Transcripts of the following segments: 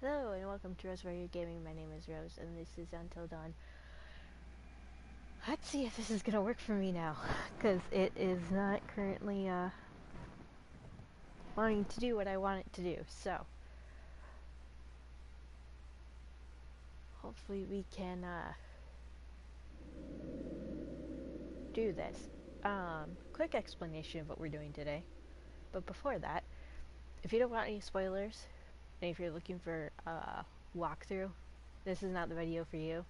Hello and welcome to Rose Warrior Gaming. My name is Rose and this is Until Dawn. Let's see if this is gonna work for me now, because it is not currently wanting to do what I want it to do. So hopefully we can do this. Quick explanation of what we're doing today. But before that, if you don't want any spoilers, and if you're looking for a walkthrough, this is not the video for you.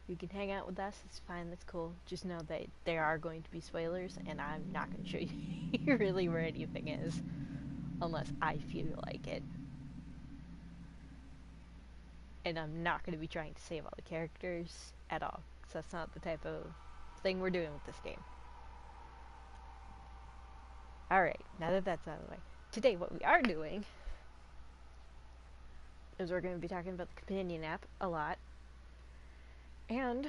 You can hang out with us, it's fine, that's cool. Just know that there are going to be spoilers, and I'm not going to show you really where anything is, unless I feel like it. And I'm not going to be trying to save all the characters at all, because that's not the type of thing we're doing with this game. Alright, now that that's out of the way. Today what we are doing is we're going to be talking about the companion app a lot. And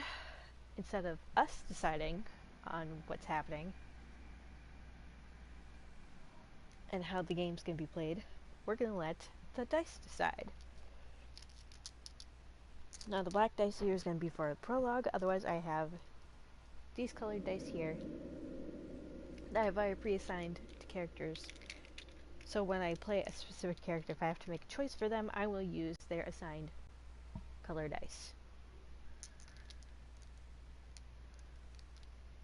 instead of us deciding on what's happening and how the game's going to be played, we're going to let the dice decide. Now the black dice here is going to be for the prologue, otherwise I have these colored dice here that I've already pre-assigned to characters. So when I play a specific character, if I have to make a choice for them, I will use their assigned color dice.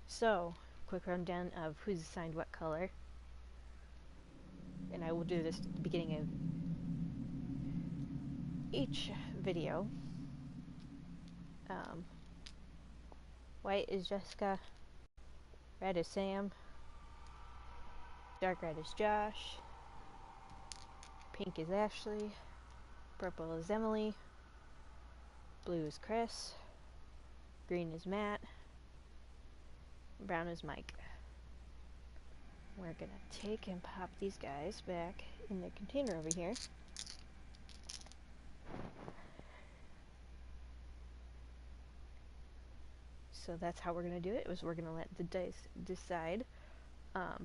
So, quick rundown of who's assigned what color. And I will do this at the beginning of each video. White is Jessica, red is Sam, dark red is Josh, pink is Ashley, purple is Emily, blue is Chris, green is Matt, brown is Mike. We're gonna take and pop these guys back in their container over here. So that's how we're gonna do it, we're gonna let the dice decide. I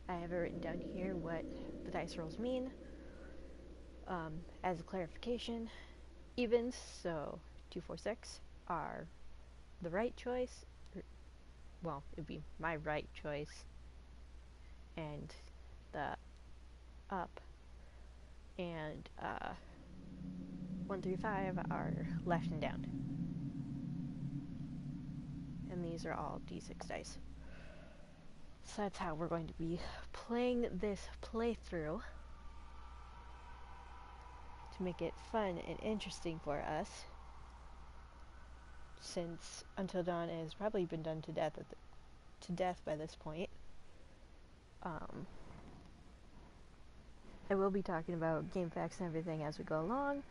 have it written down here what the dice rolls mean. As a clarification, evens, so 2, 4, 6, are the right choice. Well, it'd be my right choice, and the up and 1 through 5 are left and down. And these are all d6 dice. So that's how we're going to be playing this playthrough to make it fun and interesting for us, since Until Dawn has probably been done to death by this point. I will be talking about game facts and everything as we go along,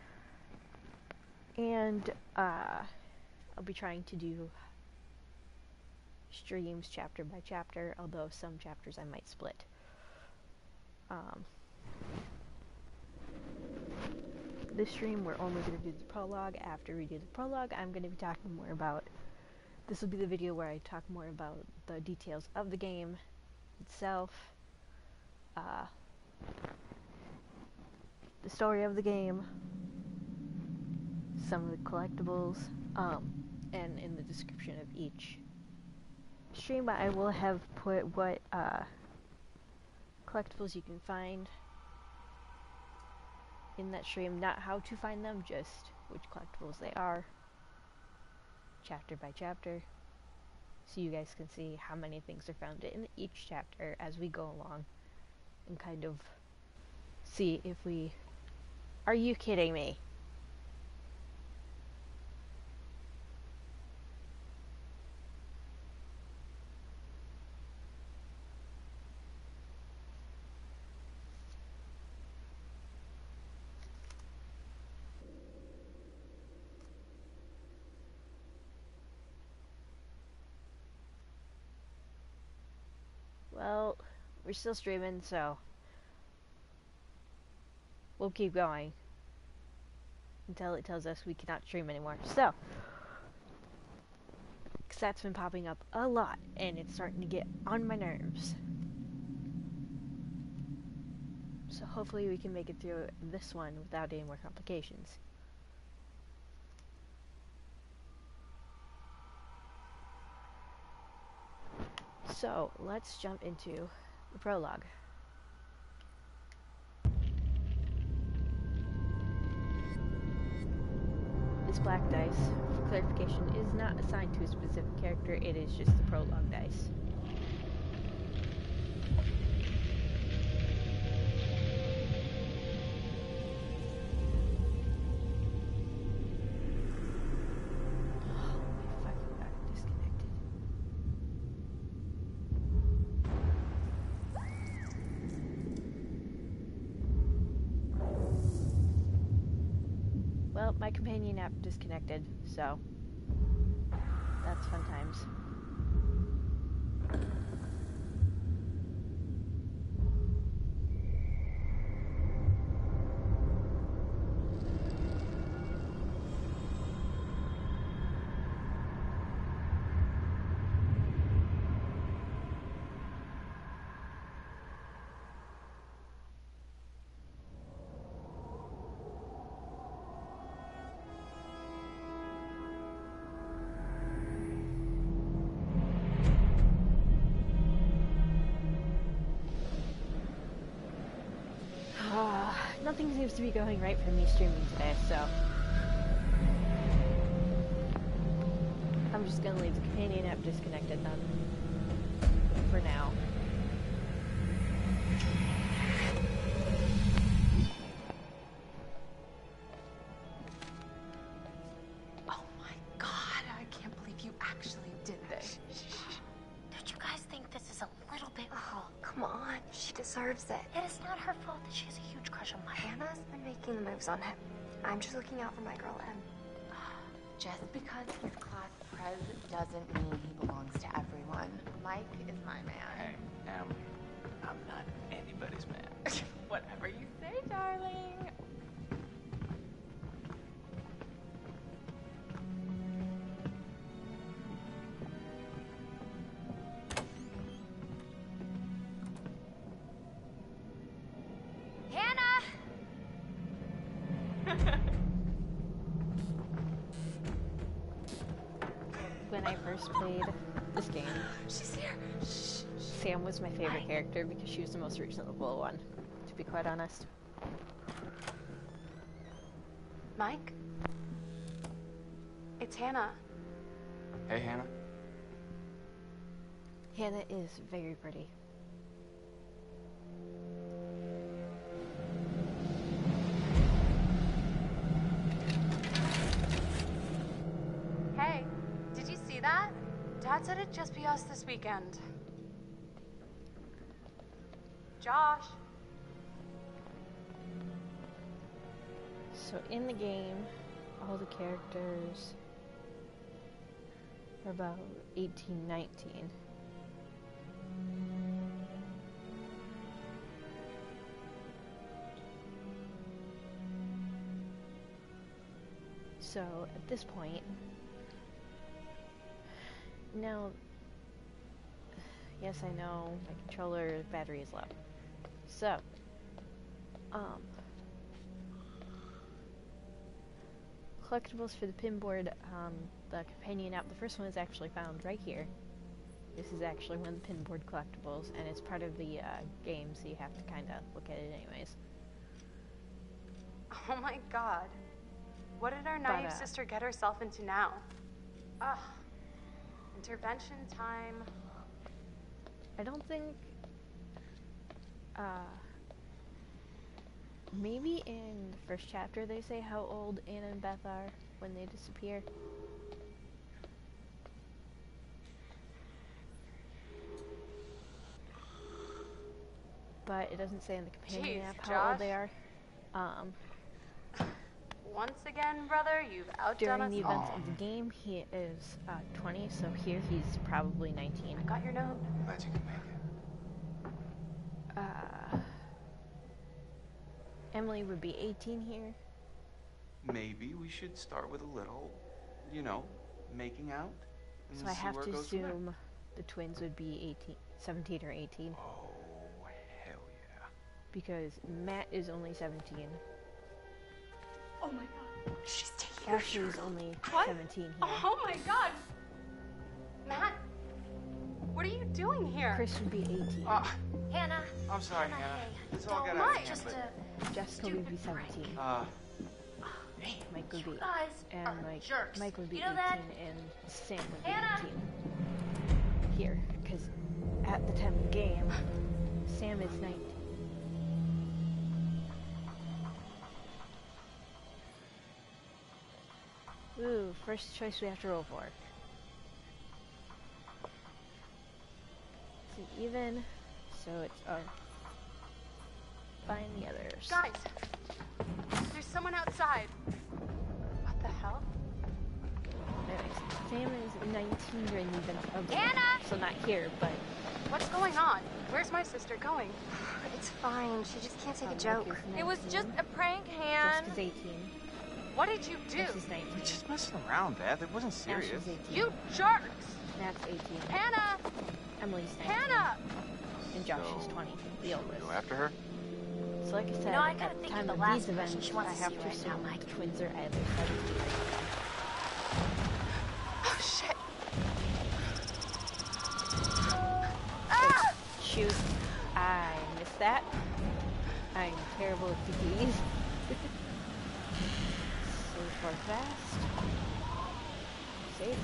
and I'll be trying to do streams chapter by chapter, although some chapters I might split. This stream we're only going to do the prologue. After we do the prologue, I'm going to be talking more about, this will be the video where I talk more about the details of the game itself, the story of the game, some of the collectibles, and in the description of each stream I will have put what collectibles you can find in that stream, not how to find them, just which collectibles they are, chapter by chapter, so you guys can see how many things are found in each chapter as we go along, and kind of see if we... Are you kidding me? Well, we're still streaming, so we'll keep going until it tells us we cannot stream anymore. So, because that's been popping up a lot, and it's starting to get on my nerves. So hopefully we can make it through this one without any more complications. So let's jump into the prologue. This black dice, for clarification, is not assigned to a specific character, it is just the prologue dice. Well, my companion app disconnected, so that's fun times. Nothing seems to be going right for me streaming today, so I'm just gonna leave the companion app disconnected then, for now. Oh my god, I can't believe you actually did this. Don't you guys think this is a little bit cruel? Come on, she deserves it. It is not her fault that she has a huge crush on Mike. Hannah's been making moves on him. I'm just looking out for my girl, Em. Just because he's class prez doesn't mean he belongs to everyone. Mike is my man. Hey, I'm not anybody's man. Whatever you say, darling. Hannah! When I first played this game, She's here. Shh. Sam was my favorite character because she was the most reasonable one, to be quite honest. Mike? It's Hannah. Hey, Hannah. Hannah is very pretty. Hey, did you see that? Dad said it'd just be us this weekend. Josh. So in the game, all the characters are about 18, 19. So at this point, now, yes, I know my controller battery is low. So, collectibles for the pinboard, the companion app, the first one is actually found right here. This is actually one of the pinboard collectibles, and it's part of the game, so you have to kind of look at it anyways. Oh my god. What did our naive sister get herself into now? Ugh. Intervention time. I don't think, maybe in the first chapter they say how old Anna and Beth are when they disappear. But it doesn't say in the companion app how old they are. Once again, brother, you've outdone us During the all. events of the game, he is 20, so here he's probably 19. I got your note. Glad you can make it. Emily would be 18 here. Maybe we should start with a little, making out. And So I see have where it to goes from there. assume the twins would be 18, 17 or 18. Oh, hell yeah. because Matt is only 17. Oh my god. She's taking her Ashley is shirt. only What? 17 here. Oh my god. Matt, what are you doing here? Chris would be 18. Hannah. I'm sorry, Hannah, Hannah. hey, It's all don't got mind, out of hand, just but... a Jessica would be 17. Mike would be You guys and are jerks. Mike would be You know 18 that? and Sam would be Hannah? 18. Here, because at the time of the game, Sam is 19. Ooh, first choice we have to roll for. It's an even, so it's find the others. Guys, there's someone outside. What the hell? Anyways, Sam is 19 during the event of the Hannah! game, so not here, but What's going on? Where's my sister going? It's fine. She just can't take a Mike joke. is It was 19, just a prank, Han. Jessica's 18. What did you do? Chris is 19. We're just messing around, Beth. It wasn't serious. Ashley's 18. You jerks! Matt's 18. Hannah! Emily's 19. Hannah! And Josh is So, 20. The should we oldest. go after her? So like I said, You know, I gotta at the think time of of the last these person events, she wants I to have see to right assume now, Mike. the twins are either 17 or 18. Oh shit! Shoot. I missed that. I'm terrible at DPs. So far fast. Safe.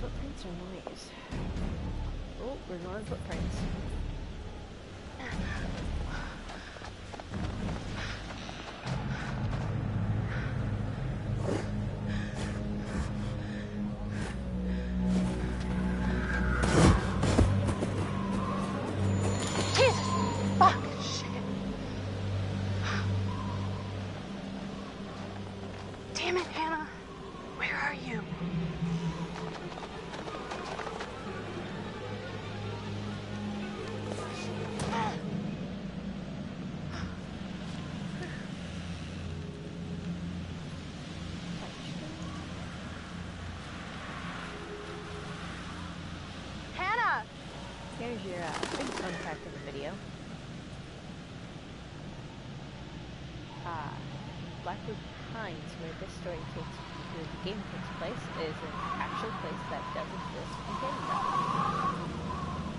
Footprints are noise. Oh, we're going footprints. Jesus! Fuck! Shit! Damn it, Hannah! Where are you? Hannah! Here's your big fun fact of the video. Blackwood Pines, where this story takes, where the game takes place, is an actual place that does exist in Canada.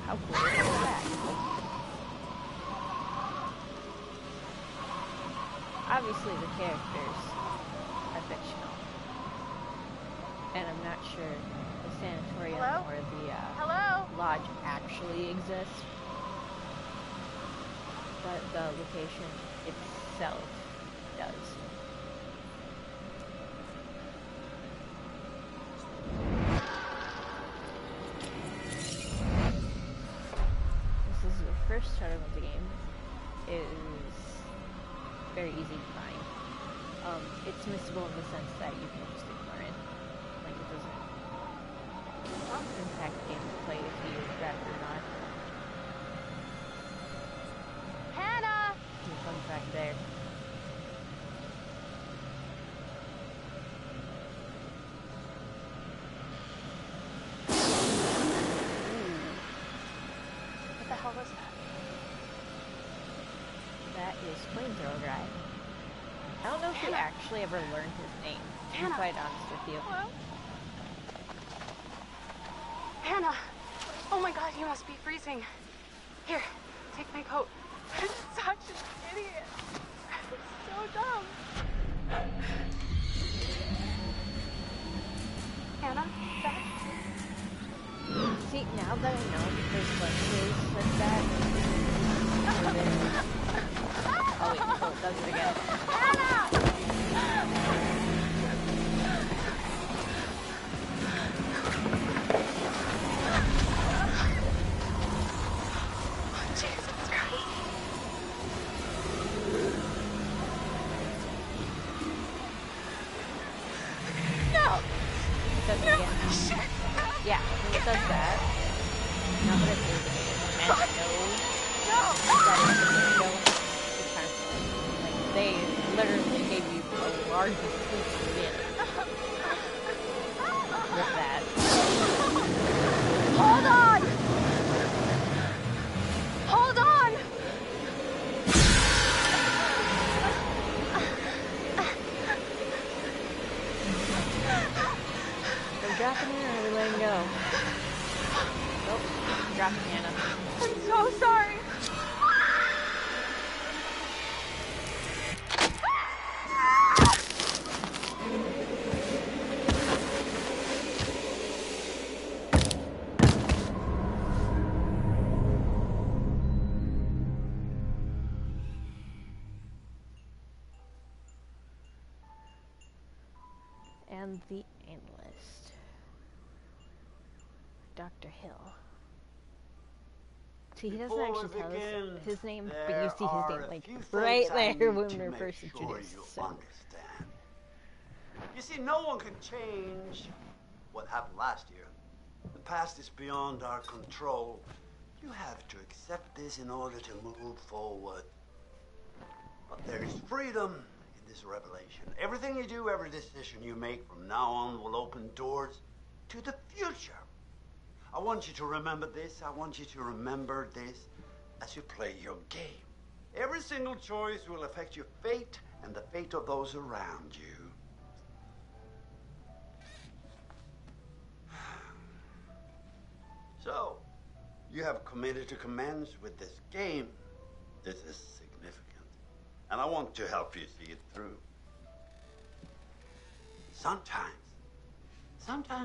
How cool is that? Obviously, the characters are fictional, and I'm not sure the sanatorium Hello? or the Hello? lodge actually exists, but the location itself does. This is your first start of the game. It is very easy to find. It's missable in the sense that you can just ignore it. Like it doesn't impact gameplay if you grab it or not. Hannah! Fun fact there. What the hell was that? That is Flamethrower Guy. I don't know if he actually ever learned his name, to be Hannah. quite honest with you. Hello? Hannah! Oh my god, you must be freezing. Here, take my coat. I'm such an idiot. I'm so dumb. Hannah, Beth? See, now that I know there's glitches like that, oh wait, oh, it does it again. Jesus Christ. No! It does it again. Shit! Yeah, when it does that, not that it is meant to know that it's supposed to go, it's kind of silly. Like, they literally gave you the largest piece of it with that. Hold on! Hold on! Are we dropping it or are we letting go? Nope, dropping Hannah. I'm so sorry. And the analyst. Dr. Hill. See, he doesn't actually tell us his name, but you see his name, like, right there when we're first introduced. So. Understand. You see, no one can change what happened last year. The past is beyond our control. You have to accept this in order to move forward. But there is freedom in this revelation. Everything you do, every decision you make from now on will open doors to the future. I want you to remember this. I want you to remember this as you play your game. Every single choice will affect your fate and the fate of those around you. So, you have committed to commence with this game. This is significant. And I want to help you see it through. Sometimes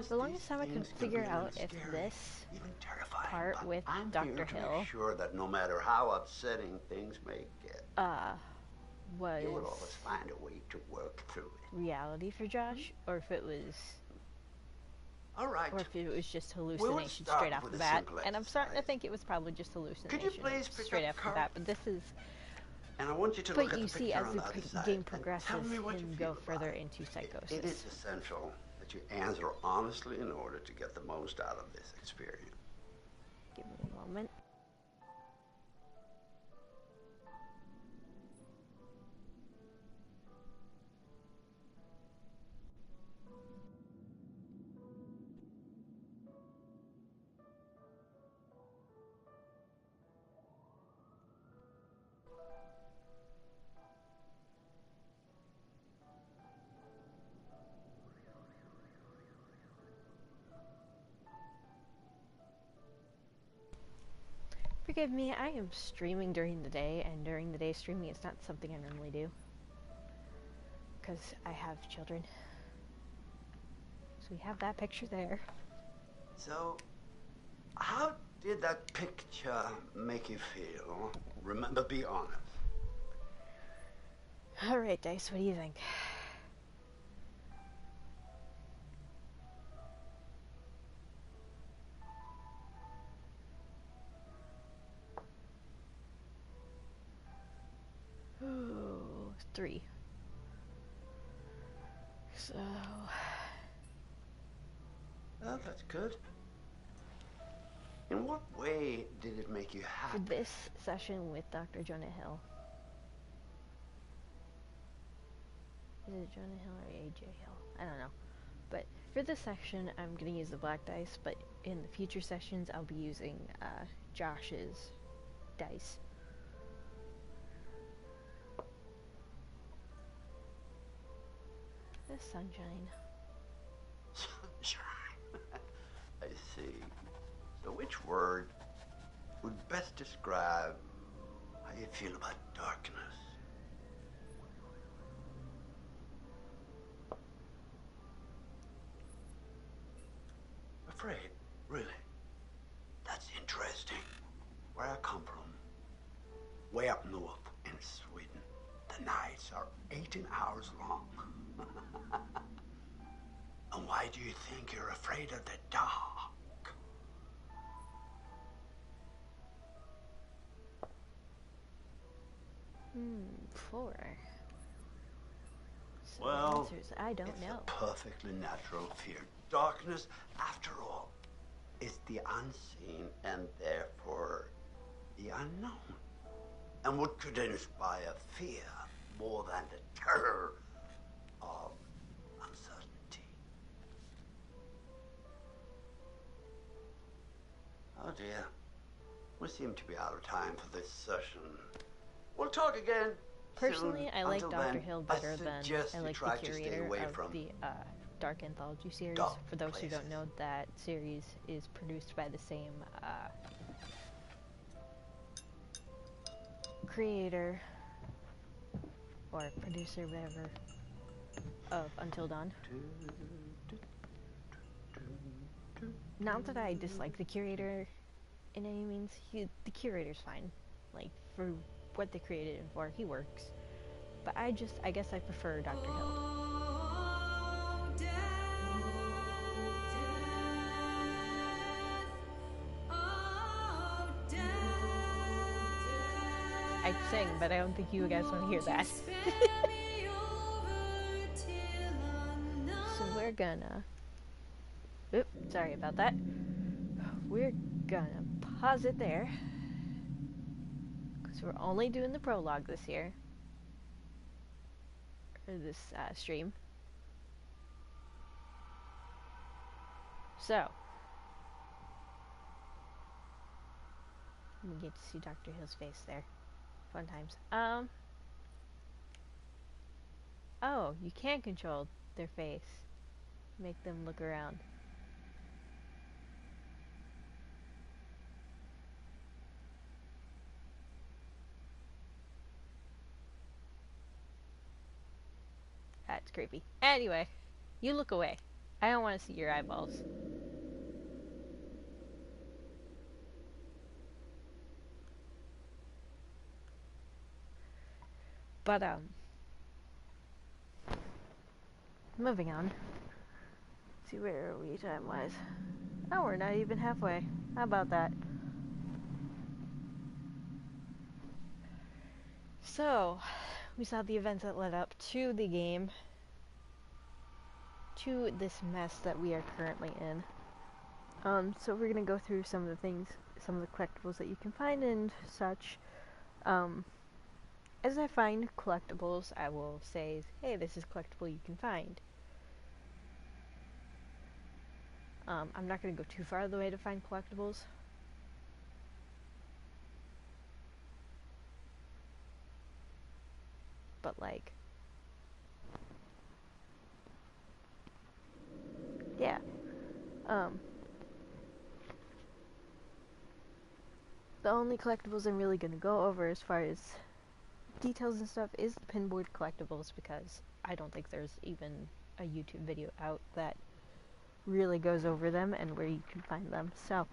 The longest time I couldn't figure out if this part with Dr. Hill make sure that no matter how upsetting things may get, was you will always find a way to work through it. reality for Josh, or if it was, All right. or if it was just hallucination straight off the bat. And I'm starting to think it was probably just hallucination straight after that. But this is. And I want you to But look at you the see, picture as on the the other side, game and progresses, tell me what you him feel go about further it. into psychosis. It is essential that you answer honestly in order to get the most out of this experience. Give me a moment. Forgive me, I am streaming during the day, and during the day streaming is not something I normally do. Because I have children. So we have that picture there. So, how did that picture make you feel? Remember, be honest. Alright, Dice, what do you think? Ooh, 3. So... Oh, that's good. In what way did it make you For happy? this session with Dr. Jonah Hill. Is it Jonah Hill or AJ Hill? I don't know. But for this section, I'm going to use the black dice, but in the future sessions, I'll be using Josh's dice. The sunshine. Sunshine. I see. So which word would best describe how you feel about darkness? Afraid, really? That's interesting. Where I come from, way up north in Sweden, the nights are 18 hours long. And why do you think you're afraid of the dark? 4. So Well, the answer is I don't it's know. a perfectly natural fear. Darkness, after all, is the unseen and therefore the unknown. And what could inspire fear more than the terror of uncertainty? Oh dear. We seem to be out of time for this session. We'll talk again. Personally, soon. I like Until Dr. then, Hill I better than suggest I you like try the to stay curator away of from the Dark Anthology series. dark For those who don't places. know, that series is produced by the same creator or producer, whatever, of Until Dawn. Not that I dislike the curator in any means. The curator's fine. Like, for what they created him for, he works. But I guess I prefer Dr. Hill. I sing, but I don't think you guys want to hear that. So we're gonna... Oops, sorry about that. We're gonna pause it there, because we're only doing the prologue this year. Or this stream. So, we get to see Dr. Hill's face there. Fun times. Oh, you can control their face. Make them look around. That's creepy. Anyway, you look away. I don't want to see your eyeballs. But, moving on. Let's see, where are we time-wise? Oh, we're not even halfway. How about that? So, we saw the events that led up to the game. To this mess that we are currently in. So we're gonna go through some of the things, some of the collectibles that you can find and such. As I find collectibles, I will say, hey, this is a collectible you can find. I'm not gonna go too far the way to find collectibles. But like, yeah. The only collectibles I'm really gonna go over as far as details and stuff is the pinboard collectibles, because I don't think there's even a YouTube video out that really goes over them and where you can find them. So,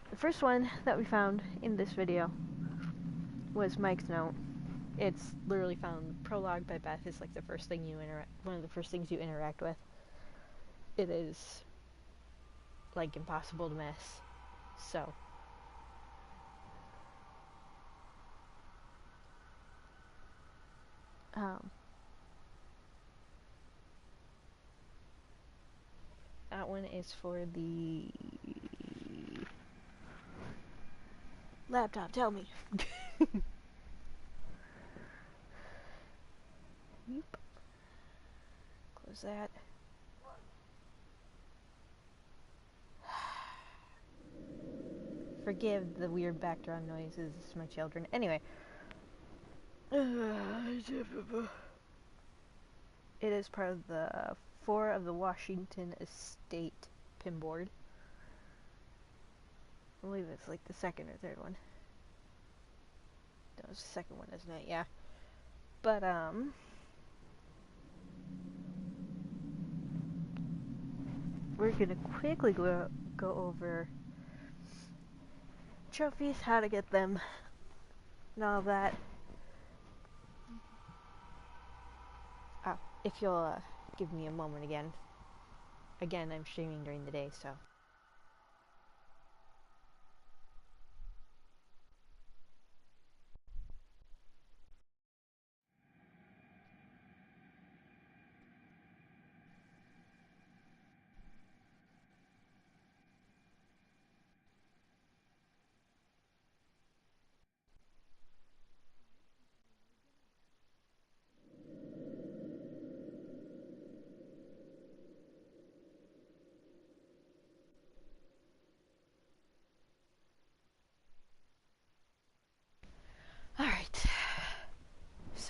the first one that we found in this video was Mike's note. It's literally found. Prologue by Beth is like the first thing one of the first things you interact with. It is like impossible to miss. So, that one is for the laptop. Tell me. Yep. Close that. Forgive the weird background noises. It's my children. Anyway. It is part of the 4 of the Washington Estate pinboard. I believe it's like the second or third one. That was the second one, isn't it? Yeah. But, we're gonna quickly go over trophies, how to get them, and all that. Oh, if you'll give me a moment again. Again, I'm streaming during the day, so.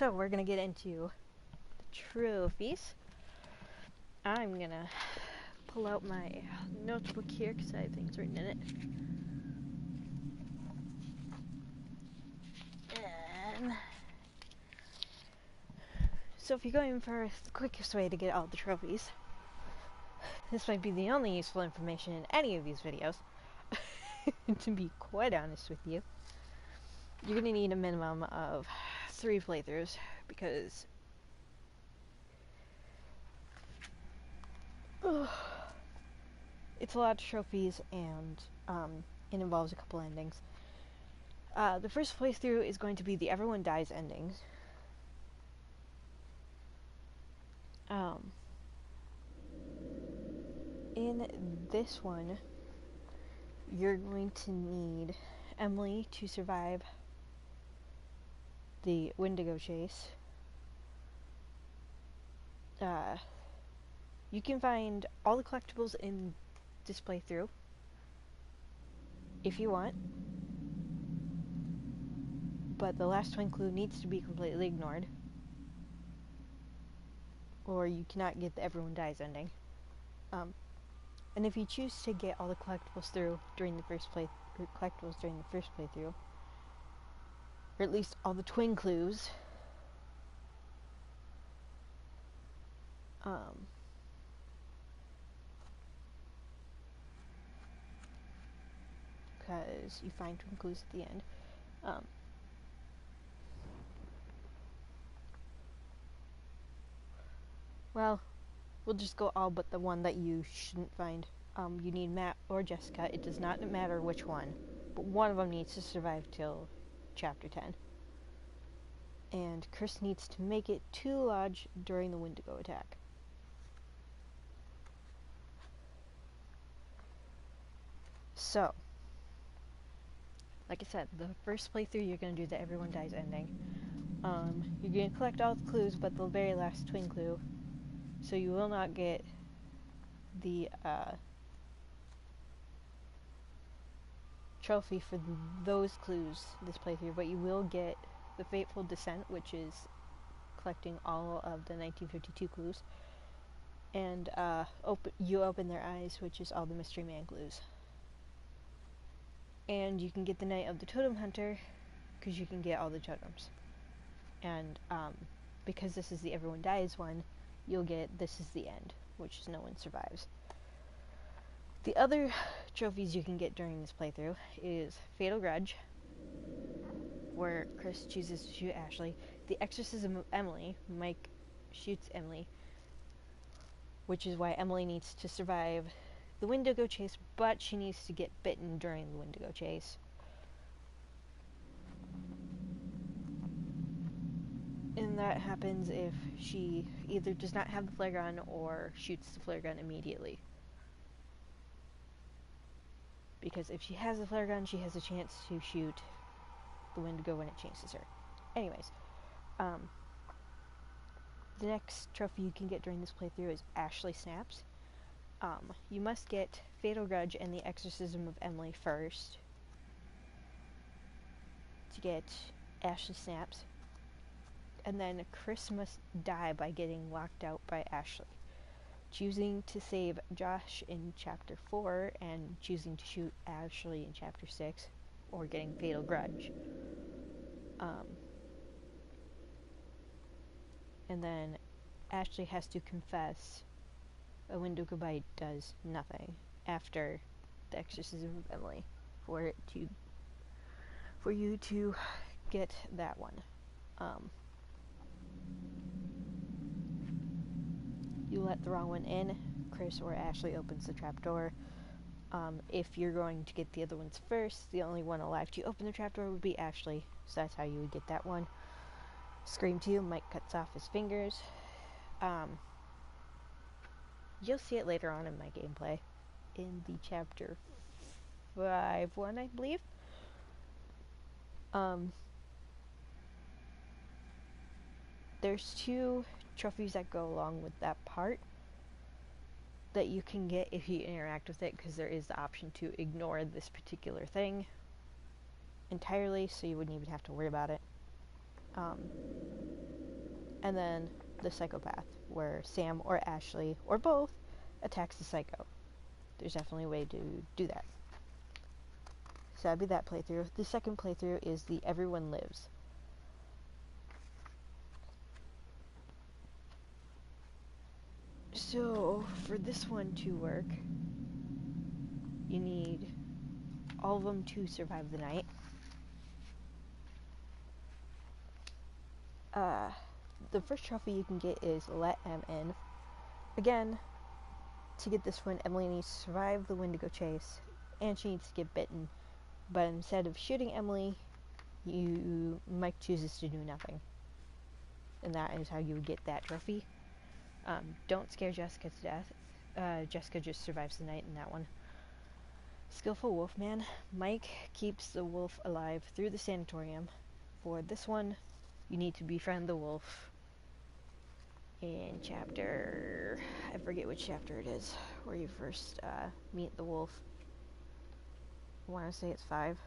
So we're gonna get into the trophies. I'm gonna pull out my notebook here because I have things written in it. And so if you're going for the quickest way to get all the trophies, this might be the only useful information in any of these videos. To be quite honest with you, you're gonna need a minimum of 3 playthroughs because it's a lot of trophies and it involves a couple endings. The first playthrough is going to be the everyone dies endings. In this one, you're going to need Emily to survive the Wendigo chase. You can find all the collectibles in this playthrough if you want, but the last twin clue needs to be completely ignored, or you cannot get the everyone dies ending. And if you choose to get all the collectibles during the first playthrough, or at least all the twin clues, because you find twin clues at the end. Well, we'll just go all but the one that you shouldn't find. You need Matt or Jessica. It does not matter which one, but one of them needs to survive till chapter 10. And Chris needs to make it to Lodge during the Wendigo attack. So, like I said, the first playthrough you're going to do the everyone dies ending. You're going to collect all the clues but the very last twin clue, so you will not get the trophy for those clues this playthrough, but you will get the Fateful Descent, which is collecting all of the 1952 clues, and you open their eyes, which is all the Mystery Man clues. And you can get the Night of the Totem Hunter because you can get all the totems. And because this is the everyone dies one, you'll get This Is the End, which is No One Survives. The other trophies you can get during this playthrough is Fatal Grudge, where Chris chooses to shoot Ashley, The Exorcism of Emily, Mike shoots Emily, which is why Emily needs to survive the Wendigo chase, but she needs to get bitten during the Wendigo chase. And that happens if she either does not have the flare gun or shoots the flare gun immediately. Because if she has the flare gun, she has a chance to shoot the Wendigo when it chases her. Anyways, the next trophy you can get during this playthrough is Ashley Snaps. You must get Fatal Grudge and The Exorcism of Emily first to get Ashley Snaps. And then Chris must die by getting locked out by Ashley, choosing to save Josh in chapter 4 and choosing to shoot Ashley in chapter 6, or getting Fatal Grudge. And then Ashley has to confess a Wendigo bite does nothing after the Exorcism of Emily for you to get that one. You let the wrong one in, Chris or Ashley opens the trapdoor. If you're going to get the other ones first, the only one alive to open the trapdoor would be Ashley, so that's how you would get that one. Scream 2, Mike cuts off his fingers. You'll see it later on in my gameplay, in the chapter 5 one, I believe. There's 2 trophies that go along with that part that you can get if you interact with it, because there is the option to ignore this particular thing entirely, so you wouldn't even have to worry about it. And then the psychopath, where Sam or Ashley, or both, attacks the psycho. There's definitely a way to do that. So that'd be that playthrough. The second playthrough is the Everyone Lives. So, for this one to work, you need all of them to survive the night. The first trophy you can get is Let M In. Again, to get this one, Emily needs to survive the Wendigo chase, and she needs to get bitten. But instead of shooting Emily, Mike chooses to do nothing. And that is how you would get that trophy. Don't scare Jessica to death. Jessica just survives the night in that one. Skillful Wolfman. Mike keeps the wolf alive through the sanatorium. For this one, you need to befriend the wolf in chapter... I forget which chapter it is, where you first meet the wolf. I want to say it's 5.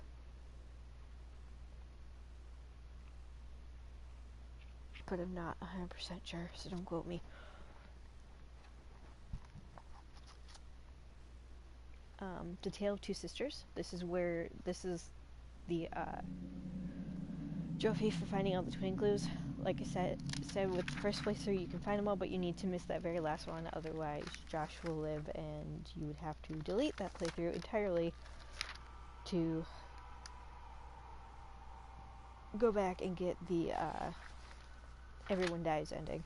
But I'm not 100% sure, so don't quote me. The Tale of Two Sisters. This is the trophy for finding all the twin clues. Like I said with the first playthrough, you can find them all, but you need to miss that very last one, otherwise Josh will live, and you would have to delete that playthrough entirely to go back and get the Everyone Dies ending.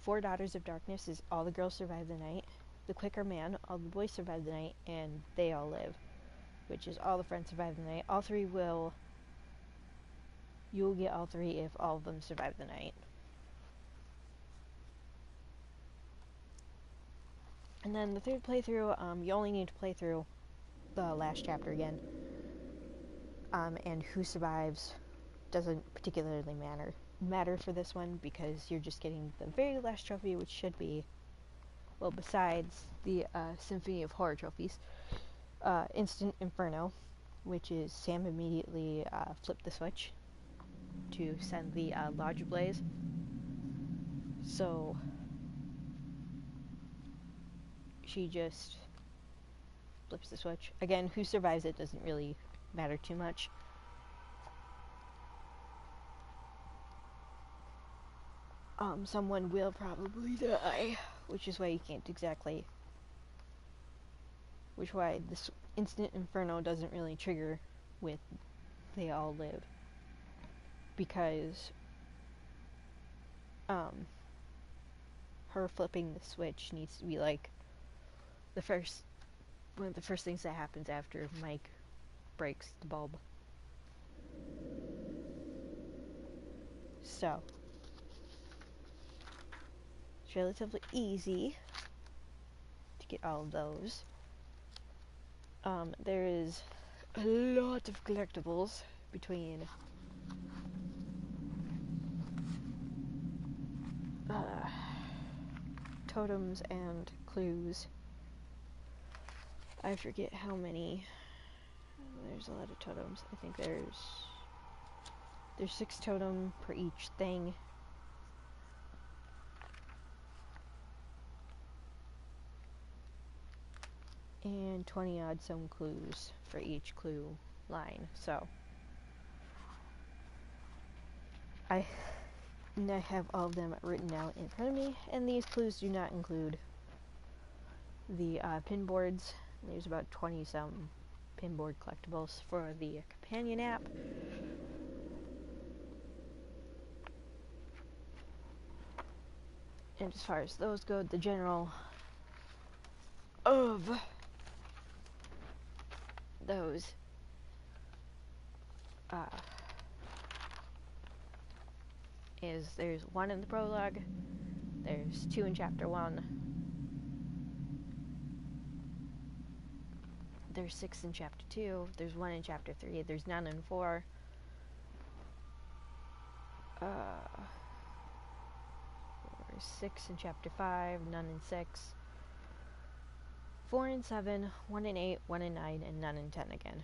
4 Daughters of Darkness is all the girls survive the night. The Quicker Man, all the boys survive the night, and They All Live, which is all the friends survive the night. You'll get all 3 if all of them survive the night. And then the third playthrough, you only need to play through the last chapter again. And who survives doesn't particularly matter for this one, because you're just getting the very last trophy, which should be, well, besides the Symphony of Horror trophies, Instant Inferno, which is Sam immediately flipped the switch to send the lodge ablaze. So she just flips the switch. Again, who survives it doesn't really matter too much. Someone will probably die, which is why you can't exactly... Which is why this Instant Inferno doesn't really trigger with They All Live. Because, her flipping the switch needs to be like one of the first things that happens after Mike breaks the bulb. So, it's relatively easy to get all of those. There is a lot of collectibles between totems and clues. I forget how many. There's a lot of totems. I think there's 6 totem per each thing. And 20 odd some clues for each clue line. So I have all of them written out in front of me, and these clues do not include the pin boards. There's about 20 some pinboard collectibles for the companion app. And as far as those go, the general of those is there's 1 in the prologue, there's 2 in chapter 1, there's 6 in chapter 2, there's 1 in chapter 3, there's none in 4. There's 6 in chapter 5, none in 6. 4 in 7, 1 in 8, 1 in 9, and none in 10 again.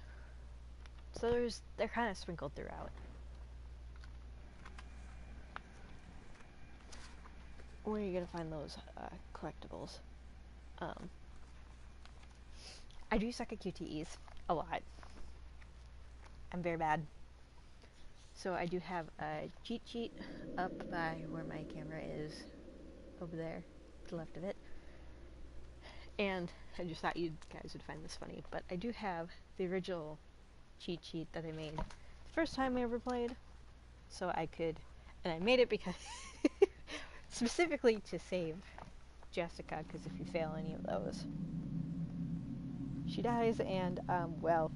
So they're kind of sprinkled throughout. where are you gonna find those collectibles? I do suck at QTEs a lot. I'm very bad. So I do have a cheat sheet up by where my camera is, over there, to the left of it. And I just thought you guys would find this funny, but I do have the original cheat sheet that I made the first time I ever played. So I could, and I made it because, specifically to save Jessica, because if you fail any of those, she dies, and, well,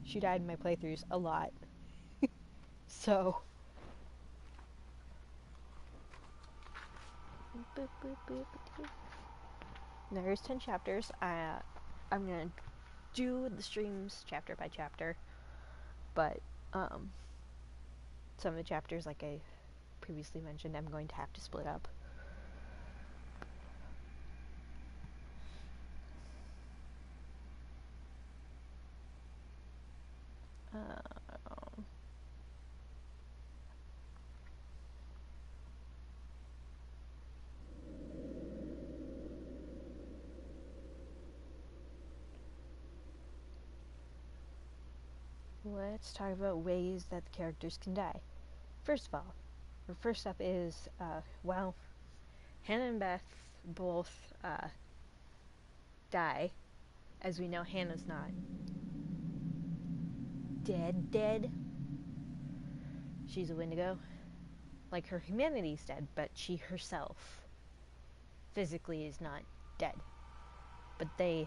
she died in my playthroughs a lot. So, there's 10 chapters. I'm gonna do the streams chapter by chapter, but some of the chapters, like I previously mentioned, I'm going to have to split up. Let's talk about ways that the characters can die. First of all, the first step is, well, Hannah and Beth both die. As we know, Hannah's not dead. She's a Wendigo. Like, her humanity's dead, but she herself physically is not dead. But they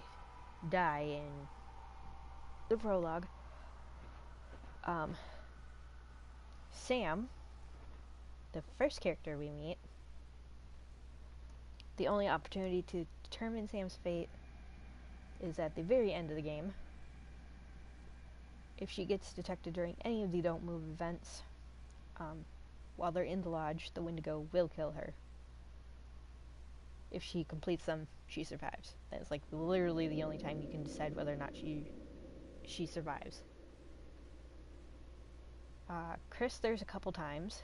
die in the prologue. Sam, the first character we meet, the only opportunity to determine Sam's fate is at the very end of the game. If she gets detected during any of the Don't Move events, while they're in the lodge, the Wendigo will kill her. If she completes them, she survives. That's like literally the only time you can decide whether or not she survives. Chris, there's a couple times.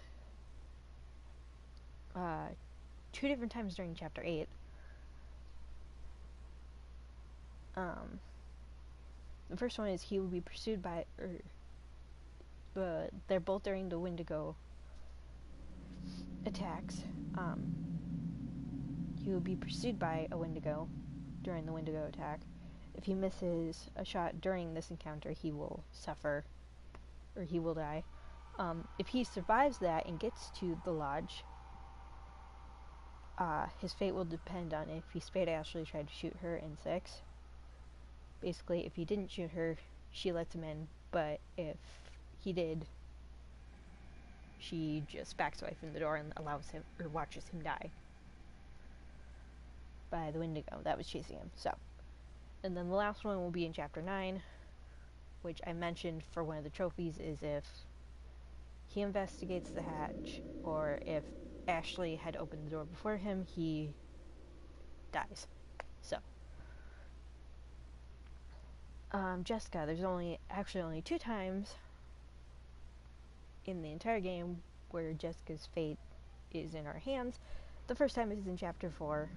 2 different times during chapter 8. The first one is he will be pursued by, they're both during the Wendigo attacks. He will be pursued by a Wendigo during the Wendigo attack. If he misses a shot during this encounter, he will suffer, or he will die. If he survives that and gets to the lodge, his fate will depend on if he Spade Ashley tried to shoot her in 6. Basically, if he didn't shoot her, she lets him in, but if he did, she just backs away from the door and allows him, or watches him die by the Wendigo that was chasing him. So, and then the last one will be in chapter 9, which I mentioned for one of the trophies, is if he investigates the hatch, or if Ashley had opened the door before him, he dies. So, Jessica, there's actually only 2 times in the entire game where Jessica's fate is in our hands. The first time is in chapter 4,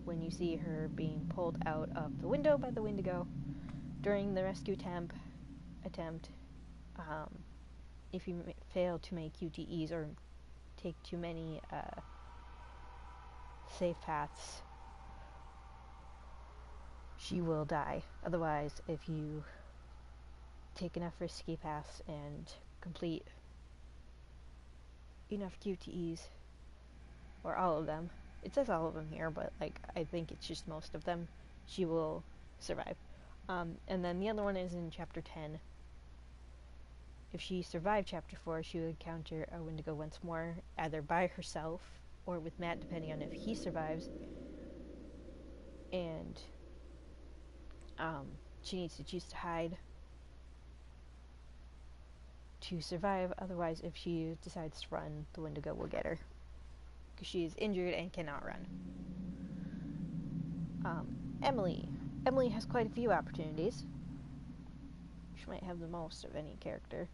when you see her being pulled out of the window by the Wendigo during the rescue attempt. If you fail to make QTEs or take too many safe paths, she will die. Otherwise, if you take enough risky paths and complete enough QTEs, or all of them, it says all of them here, but like I think it's just most of them, she will survive. And then the other one is in chapter 10. If she survived chapter 4, she would encounter a Wendigo once more, either by herself or with Matt, depending on if he survives. And she needs to choose to hide to survive. Otherwise, if she decides to run, the Wendigo will get her, because she is injured and cannot run. Emily has quite a few opportunities. She might have the most of any character.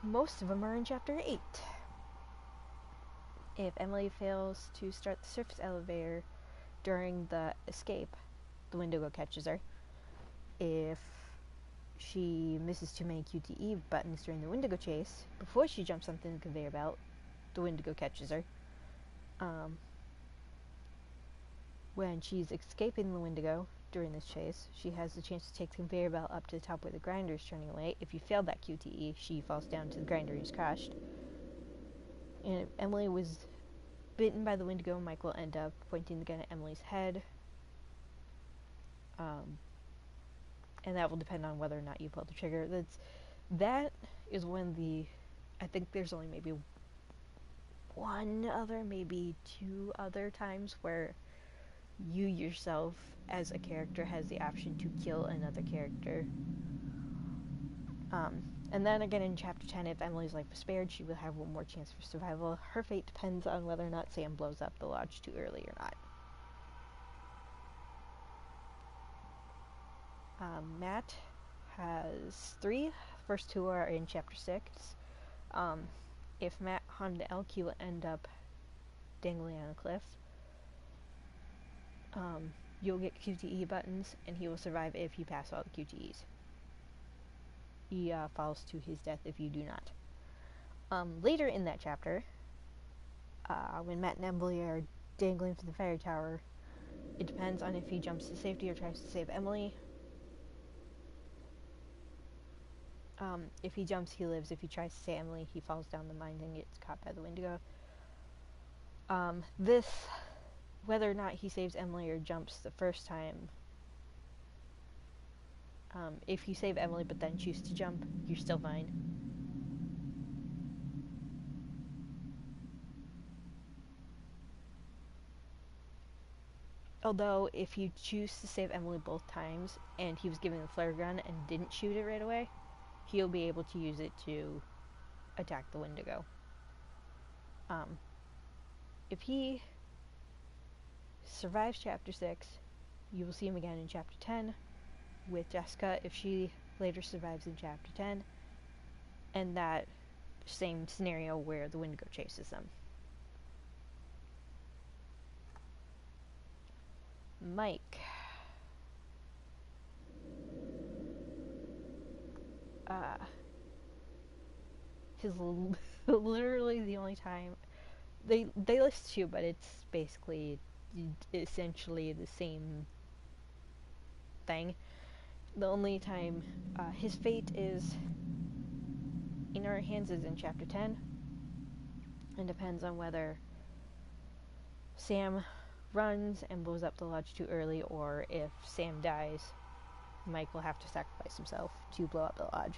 most of them are in Chapter 8. If Emily fails to start the surface elevator during the escape, the Wendigo catches her. If she misses too many QTE buttons during the Wendigo chase, before she jumps onto the conveyor belt, the Wendigo catches her. When she's escaping the Wendigo during this chase, she has the chance to take the conveyor belt up to the top where the grinder is turning away. If you fail that QTE, she falls down to the grinder and is crushed. And if Emily was bitten by the Wendigo, Mike will end up pointing the gun at Emily's head. And that will depend on whether or not you pull the trigger. That is when I think there's only maybe maybe two other times where you yourself as a character has the option to kill another character. And then again in Chapter 10, if Emily's life is spared, she will have one more chance for survival. Her fate depends on whether or not Sam blows up the lodge too early or not. Matt has 3. First 2 are in Chapter 6. If Matt harmed the elk, he will end up dangling on a cliff. You'll get QTE buttons, and he will survive if you pass all the QTEs. He falls to his death if you do not. Later in that chapter, when Matt and Emily are dangling from the fire tower, it depends on if he jumps to safety or tries to save Emily. If he jumps, he lives. If he tries to save Emily, he falls down the mine and gets caught by the Wendigo. Whether or not he saves Emily or jumps the first time, if you save Emily but then choose to jump, you're still fine. Although, if you choose to save Emily both times, and he was given the flare gun and didn't shoot it right away, he'll be able to use it to attack the Wendigo. If he survives Chapter 6, you will see him again in Chapter 10 with Jessica if she later survives in Chapter 10, and that same scenario where the Wendigo chases them. Mike. His literally the only time they list 2, but it's basically essentially the same thing. The only time his fate is in our hands is in Chapter 10, and depends on whether Sam runs and blows up the lodge too early, or if Sam dies, Mike will have to sacrifice himself to blow up the lodge.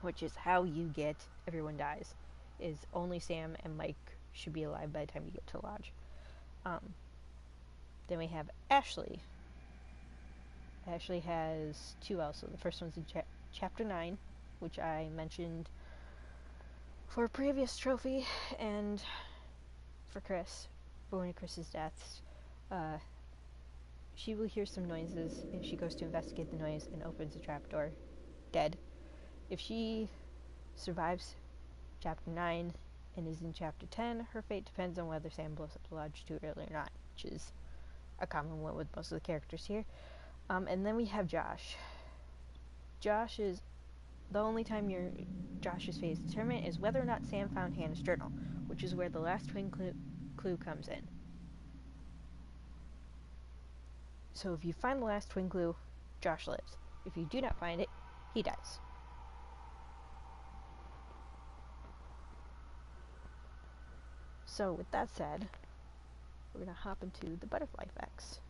Which is how you get everyone dies, is only Sam and Mike should be alive by the time you get to lodge. Then we have Ashley. Ashley has 2 also. The first one's in Chapter 9, which I mentioned for a previous trophy, and for Chris, for one of Chris's deaths. She will hear some noises if she goes to investigate the noise and opens a trapdoor. Dead. If she survives Chapter 9 and is in Chapter 10, her fate depends on whether Sam blows up the lodge too early or not, which is a common one with most of the characters here. And then we have Josh. Josh is the only time Josh's fate is determined is whether or not Sam found Hannah's journal, which is where the last twin clue comes in. So if you find the last twin clue, Josh lives. If you do not find it, he dies. So with that said, we're going to hop into the butterfly effects.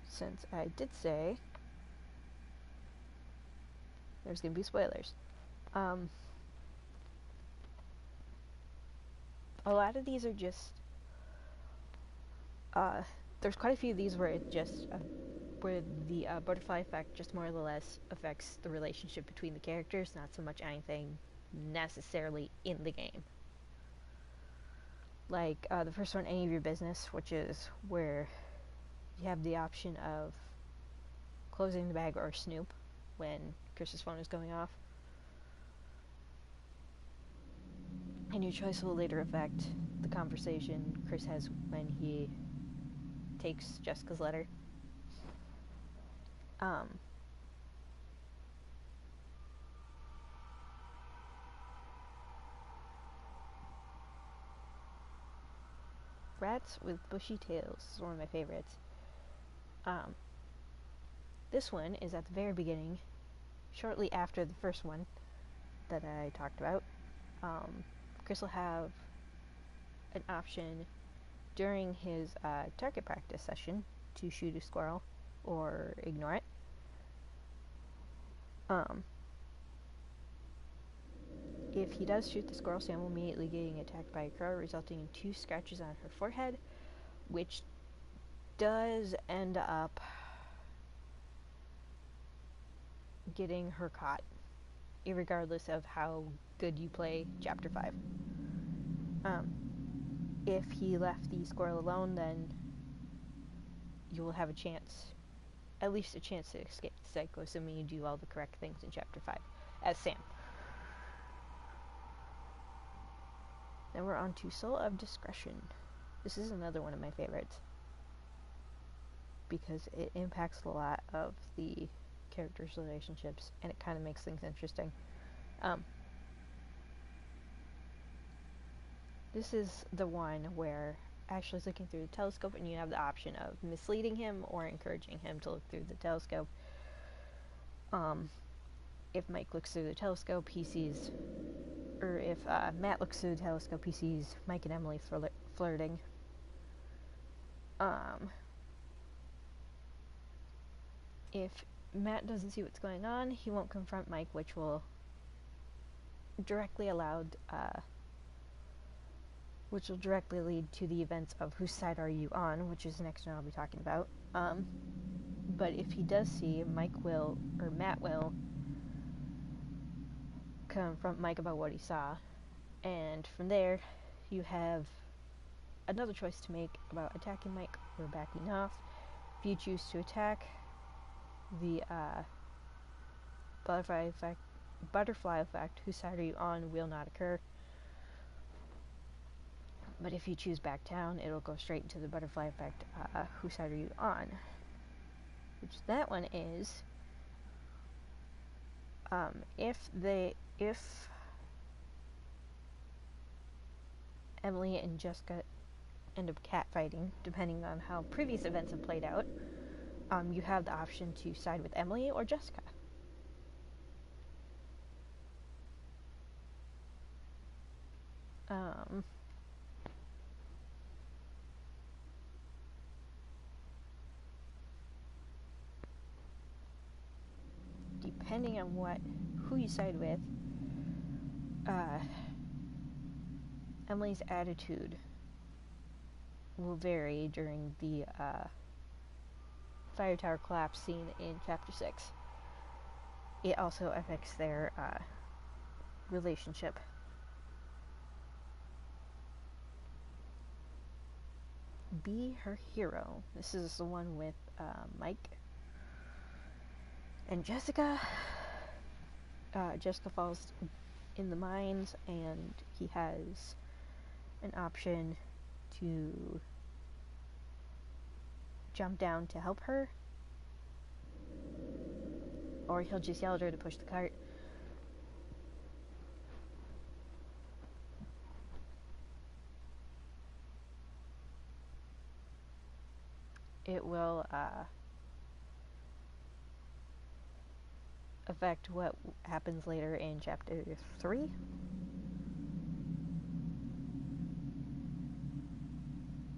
Since I did say there's going to be spoilers. A lot of these are just there's quite a few of these where it just where the butterfly effect just more or less affects the relationship between the characters, not so much anything necessarily in the game. Like the first one, Any of Your Business, which is where you have the option of closing the bag or Snoop when Chris's phone is going off. And your choice will later affect the conversation Chris has when he takes Jessica's letter. Rats with bushy tails is one of my favorites. This one is at the very beginning, shortly after the first one that I talked about. Chris will have an option during his target practice session to shoot a squirrel or ignore it. If he does shoot the squirrel, Sam will immediately getting attacked by a crow, resulting in 2 scratches on her forehead, which does end up getting her caught, irregardless of how good you play Chapter 5. If he left the squirrel alone, then you will have a chance, at least a chance to escape the psycho, assuming you do all the correct things in Chapter 5, as Sam. Then we're on to Soul of Discretion. This is another one of my favorites, because it impacts a lot of the characters' relationships, and it kind of makes things interesting. This is the one where Ashley's looking through the telescope, and you have the option of misleading him or encouraging him to look through the telescope. If Mike looks through the telescope, he sees, or if Matt looks through the telescope, he sees Mike and Emily flirting. If Matt doesn't see what's going on, he won't confront Mike, which will directly lead to the events of Whose Side Are You On, which is the next one I'll be talking about. But if he does see, Matt will confront Mike about what he saw, and from there you have another choice to make about attacking Mike or backing off. If you choose to attack, the butterfly effect, Whose Side Are You On, will not occur. But if you choose back down, it'll go straight into the butterfly effect, Whose Side Are You On? Which that one is, if Emily and Jessica end up catfighting, depending on how previous events have played out, you have the option to side with Emily or Jessica. Depending on who you side with, Emily's attitude will vary during the fire tower collapse scene in Chapter 6. It also affects their relationship. Be Her Hero. This is the one with Mike and Jessica. Jessica falls in the mines, and he has an option to jump down to help her, or he'll just yell at her to push the cart. It will affect what happens later in Chapter 3.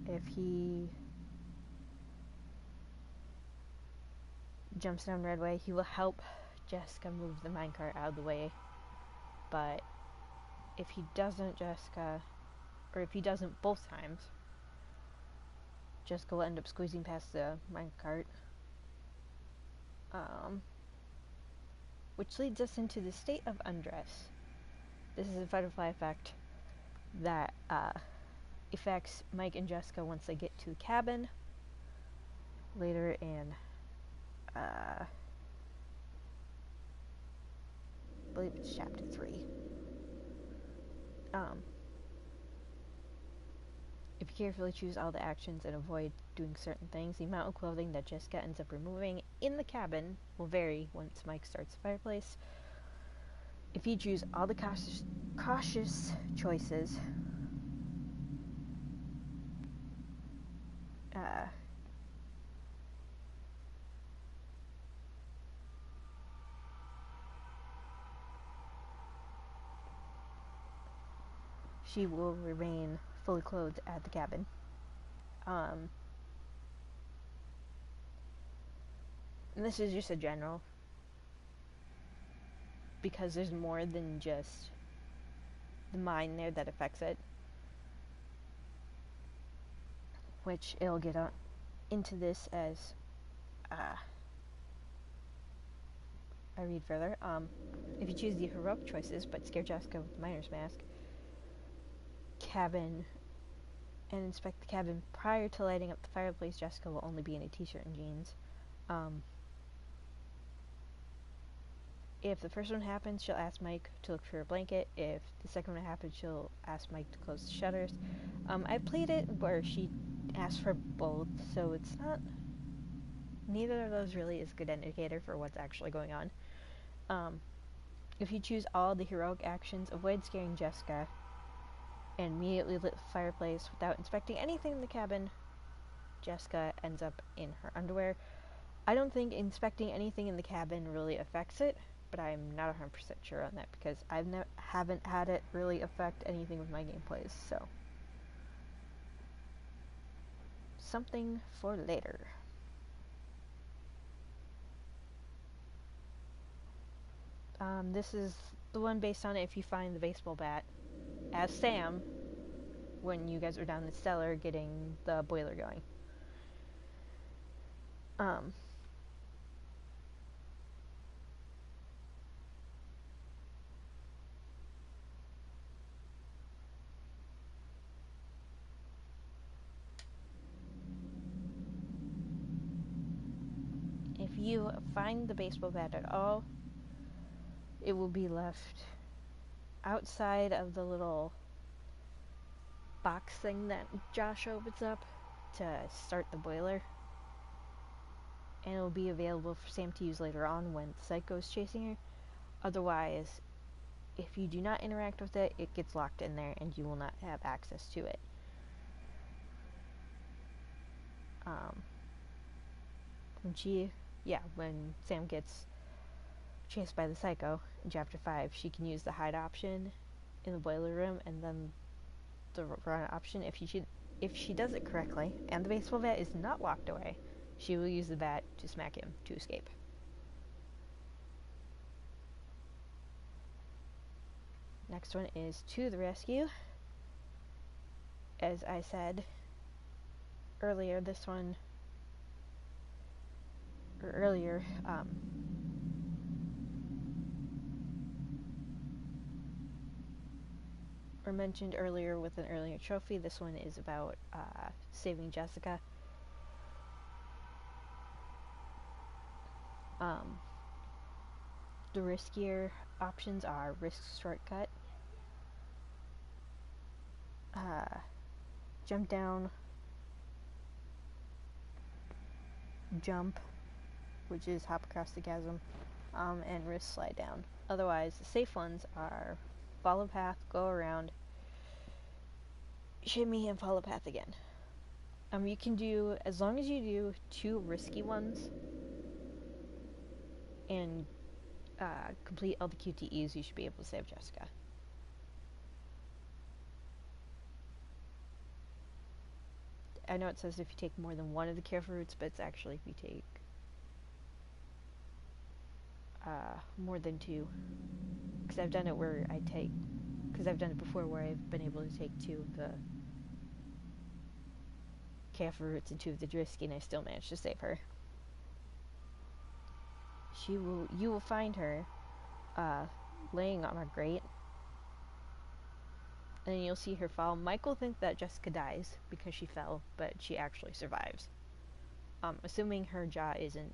If he jumps down Redway, he will help Jessica move the minecart out of the way. But if he doesn't, if he doesn't both times, Jessica will end up squeezing past the minecart. Which leads us into the state of undress. This is a butterfly effect that affects Mike and Jessica once they get to the cabin later in I believe it's chapter 3. If you carefully choose all the actions and avoid doing certain things, the amount of clothing that Jessica ends up removing in the cabin will vary once Mike starts the fireplace. If you choose all the cautious choices, she will remain fully clothed at the cabin. And this is just a general, because there's more than just the mind there that affects it, which it'll get into this as I read further. If you choose the heroic choices but scare Jessica with the miner's mask, cabin, and inspect the cabin prior to lighting up the fireplace, Jessica will only be in a t-shirt and jeans. If the first one happens, she'll ask Mike to look for a blanket. If the second one happens, she'll ask Mike to close the shutters. I played it where she asked for both, so it's not... Neither of those really is a good indicator for what's actually going on. If you choose all the heroic actions, avoid scaring Jessica, and immediately lit the fireplace without inspecting anything in the cabin, Jessica ends up in her underwear. I don't think inspecting anything in the cabin really affects it, but I'm not 100% sure on that because I haven't had it really affect anything with my gameplays, so something for later. This is the one based on if you find the baseball bat as Sam when you guys are down the cellar getting the boiler going. If you find the baseball bat at all, it will be left outside of the little box thing that Josh opens up to start the boiler, and it will be available for Sam to use later on when the Psycho's chasing her. Otherwise, if you do not interact with it, it gets locked in there and you will not have access to it. When Sam gets chased by the Psycho in chapter 5, she can use the hide option in the boiler room and then the run option. If she does it correctly and the baseball bat is not locked away, she will use the bat to smack him to escape. Next one is To the Rescue. As I said earlier, or mentioned earlier with an earlier trophy, this one is about saving Jessica. The riskier options are risk shortcut, jump down, jump, which is hop across the chasm, and risk slide down. Otherwise, the safe ones are follow path, go around, shimmy, and follow path again. You can do, as long as you do 2 risky ones and complete all the QTEs, you should be able to save Jessica. I know it says if you take more than one of the careful routes, but it's actually if you take more than 2. Because I've done it before where I've been able to take 2 of the careful routes and 2 of the risky, and I still managed to save her. You will find her laying on a grate, and then you'll see her fall. Mike will think that Jessica dies because she fell, but she actually survives. Assuming her jaw isn't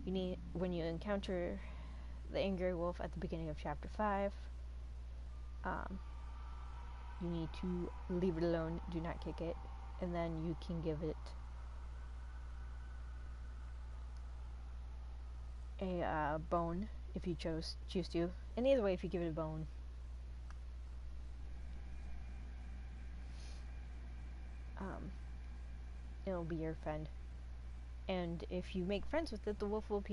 when you encounter the angry wolf at the beginning of chapter 5, you need to leave it alone, do not kick it, and then you can give it a bone if you choose to. And either way, if you give it a bone, it'll be your friend. And if you make friends with it, the wolf will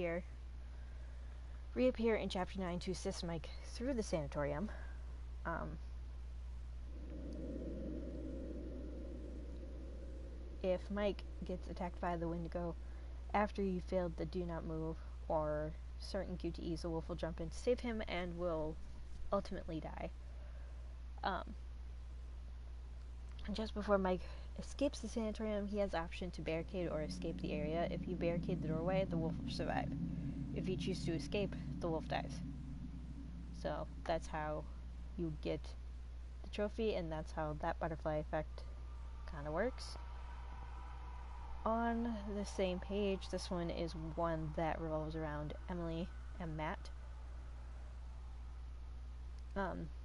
reappear in chapter 9 to assist Mike through the sanatorium. If Mike gets attacked by the Wendigo after you failed the do not move or certain QTEs, the wolf will jump in to save him and will ultimately die. Just before Mike escapes the sanatorium, he has the option to barricade or escape the area. If you barricade the doorway, the wolf will survive. If you choose to escape, the wolf dies. So that's how you get the trophy, and that's how that butterfly effect kind of works. On the same page, this one is one that revolves around Emily and Matt.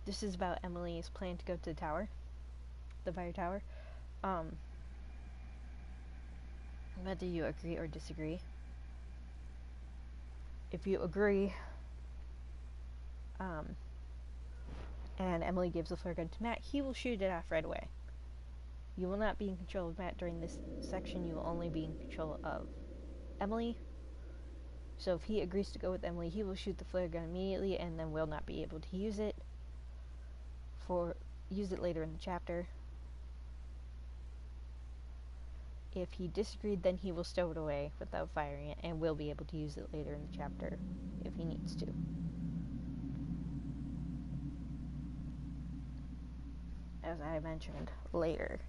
This is about Emily's plan to go to the tower, the fire tower. Whether you agree or disagree. If you agree, and Emily gives the flare gun to Matt, he will shoot it off right away. You will not be in control of Matt during this section, you will only be in control of Emily. So if he agrees to go with Emily, he will shoot the flare gun immediately and then will not be able to use it later in the chapter. If he disagreed, then he will stow it away without firing it and will be able to use it later in the chapter if he needs to. As I mentioned later.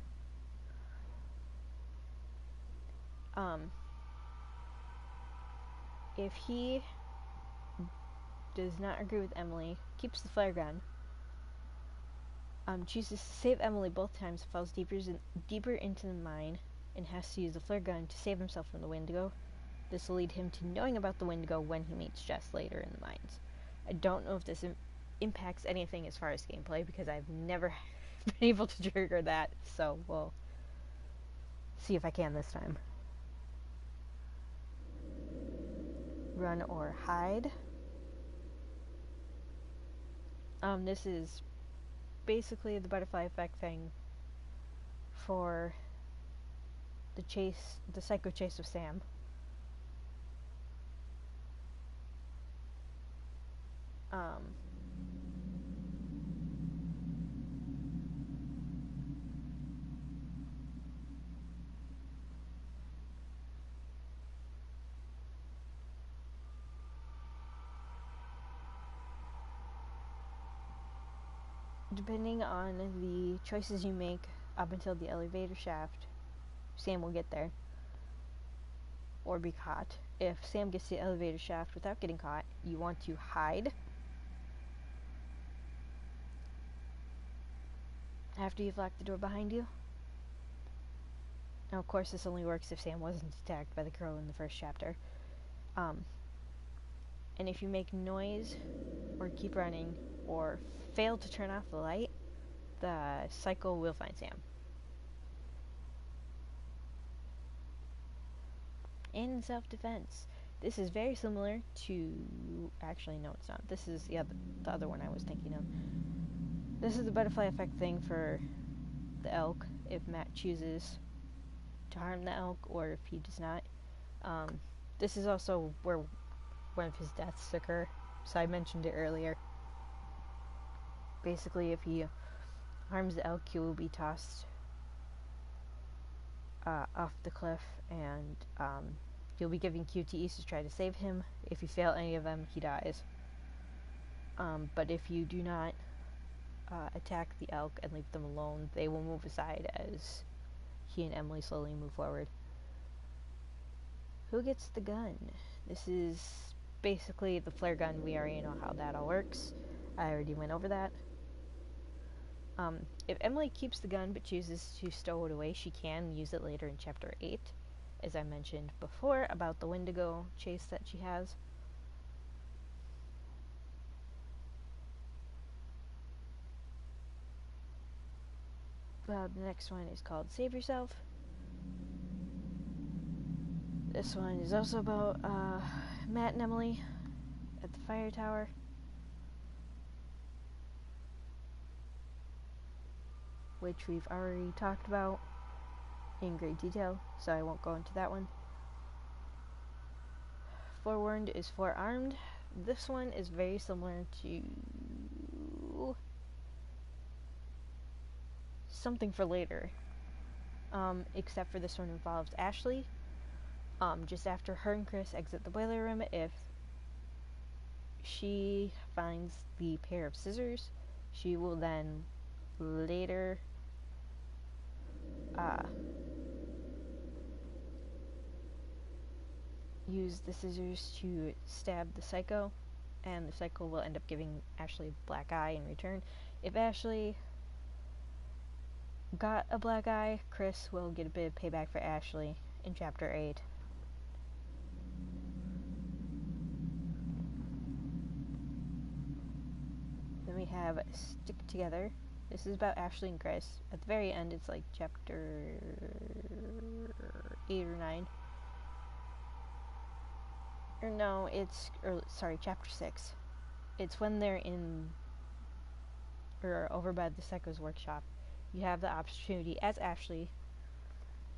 If he does not agree with Emily, keeps the flare gun, chooses to save Emily both times, falls deeper into the mine, and has to use the flare gun to save himself from the Wendigo. This will lead him to knowing about the Wendigo when he meets Jess later in the mines. I don't know if this impacts anything as far as gameplay, because I've never been able to trigger that, so we'll see if I can this time. Run or hide. This is basically the butterfly effect thing for the psycho chase of Sam. Depending on the choices you make up until the elevator shaft, Sam will get there or be caught. If Sam gets to the elevator shaft without getting caught, you want to hide after you've locked the door behind you. Now, of course, this only works if Sam wasn't attacked by the crow in the first chapter. And if you make noise or keep running or fail to turn off the light, the cycle will find Sam. In self-defense, this is very similar to... Actually, no, it's not. This is the other one I was thinking of. This is the butterfly effect thing for the elk, if Matt chooses to harm the elk, or if he does not. This is also where one of his deaths occur, so I mentioned it earlier. Basically, if he harms the elk, he will be tossed off the cliff, and you'll be giving QTEs to try to save him. If you fail any of them, he dies. But if you do not attack the elk and leave them alone, they will move aside as he and Emily slowly move forward. Who gets the gun? This is basically the flare gun. We already know how that all works. I already went over that. If Emily keeps the gun but chooses to stow it away, she can use it later in chapter 8. as I mentioned before, about the Wendigo chase that she has. The next one is called Save Yourself. This one is also about Matt and Emily at the fire tower. Which we've already talked about in great detail, so I won't go into that one. Forewarned is Forearmed. This one is very similar to Something for Later, except for this one involves Ashley. Just after her and Chris exit the boiler room, if she finds the pair of scissors, she will then later use the scissors to stab the psycho, and the psycho will end up giving Ashley a black eye in return. If Ashley got a black eye, Chris will get a bit of payback for Ashley in Chapter 8. Then we have Stick Together. This is about Ashley and Chris. At the very end, it's like Chapter 8 or 9. Or no, Chapter 6. It's when they're over by the Psycho's workshop. You have the opportunity as Ashley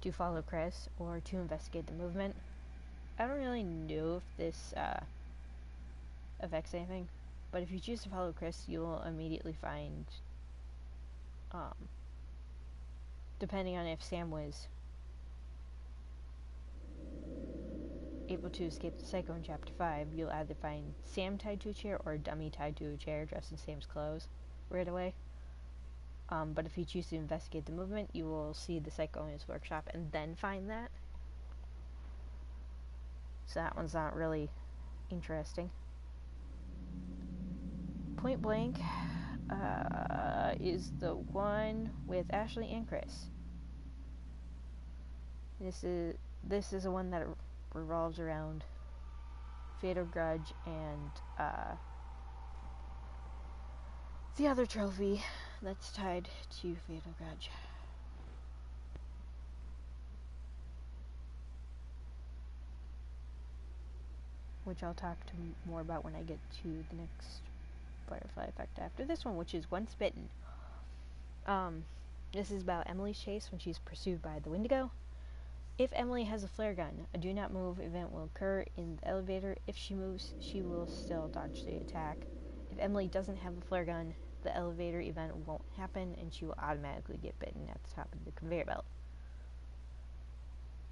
to follow Chris or to investigate the movement. I don't really know if this affects anything, but if you choose to follow Chris, you will immediately find, depending on if Sam was able to escape the Psycho in Chapter 5, you'll either find Sam tied to a chair or a dummy tied to a chair dressed in Sam's clothes right away. But if you choose to investigate the movement, you will see the Psycho in his workshop and then find that. So that one's not really interesting. Point Blank is the one with Ashley and Chris. This is the one that revolves around Fatal Grudge and the other trophy that's tied to Fatal Grudge. Which I'll talk more about when I get to the next butterfly effect after this one, which is Once Bitten. This is about Emily's chase when she's pursued by the Wendigo. If Emily has a flare gun, a do not move event will occur in the elevator. If she moves, she will still dodge the attack. If Emily doesn't have a flare gun, the elevator event won't happen and she will automatically get bitten at the top of the conveyor belt.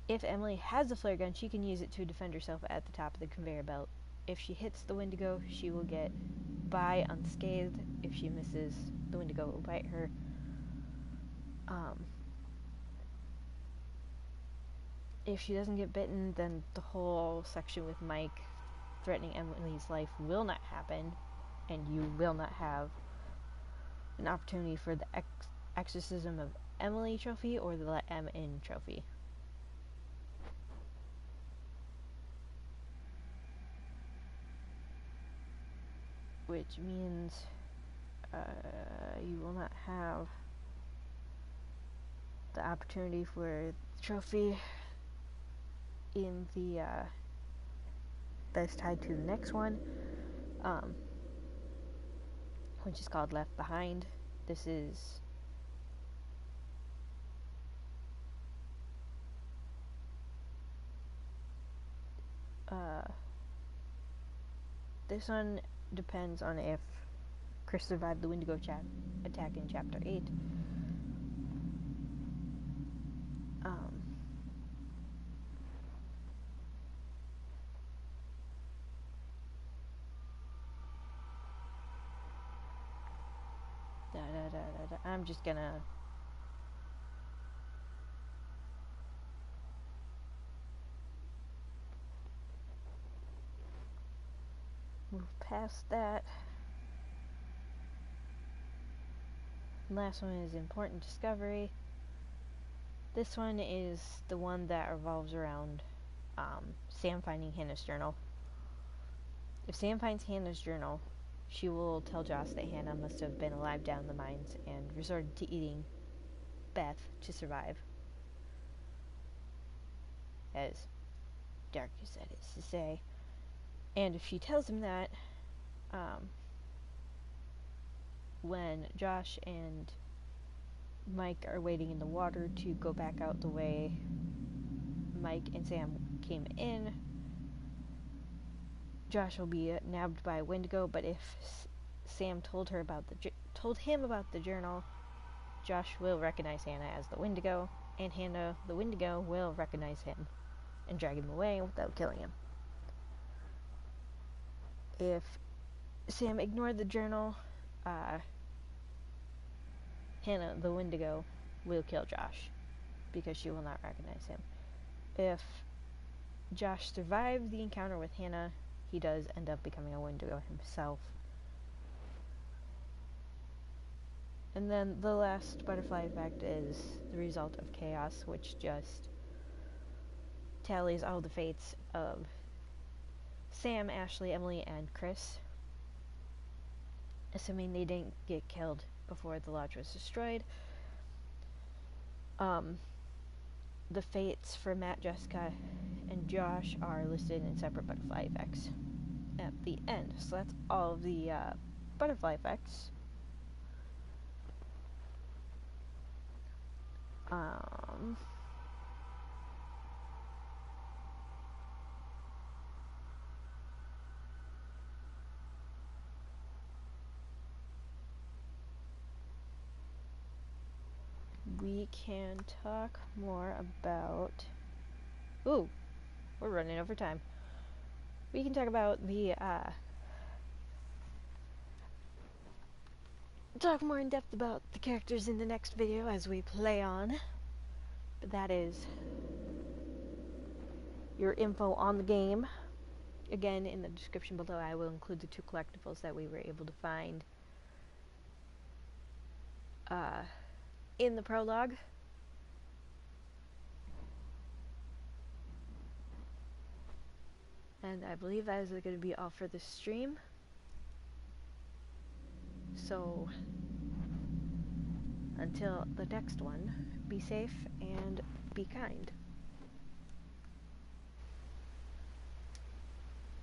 If Emily has a flare gun, she can use it to defend herself at the top of the conveyor belt. If she hits the Wendigo, she will get by unscathed. If she misses, the Wendigo will bite her. If she doesn't get bitten, then the whole section with Mike threatening Emily's life will not happen, and you will not have an opportunity for the Exorcism of Emily trophy or the Let Em In trophy. Which means you will not have the opportunity for the trophy in the that's tied to the next one, which is called Left Behind. This is this one depends on if Chris survived the Wendigo attack in Chapter 8. I'm just gonna move past that. Last one is Important Discovery. This one is the one that revolves around Sam finding Hannah's journal. If Sam finds Hannah's journal, she will tell Joss that Hannah must have been alive down in the mines and resorted to eating Beth to survive. As dark as that is to say. And if she tells him that, when Josh and Mike are waiting in the water to go back out the way Mike and Sam came in, Josh will be nabbed by a Wendigo, but if Sam told him about the journal, Josh will recognize Hannah as the Wendigo, and Hannah, the Wendigo, will recognize him and drag him away without killing him. If Sam ignored the journal, Hannah, the Wendigo, will kill Josh because she will not recognize him. If Josh survived the encounter with Hannah, he does end up becoming a Wendigo himself. And then the last butterfly effect is the result of chaos, which just tallies all the fates of Sam, Ashley, Emily, and Chris, assuming they didn't get killed before the lodge was destroyed. The fates for Matt, Jessica, and Josh are listed in separate butterfly effects at the end. So that's all of the butterfly effects. We can talk more about... Ooh, we're running over time. We can talk about the, talk more in depth about the characters in the next video as we play on. But that is your info on the game. Again, in the description below, I will include the 2 collectibles that we were able to find in the prologue. And I believe that is going to be all for this stream. So, until the next one, be safe and be kind.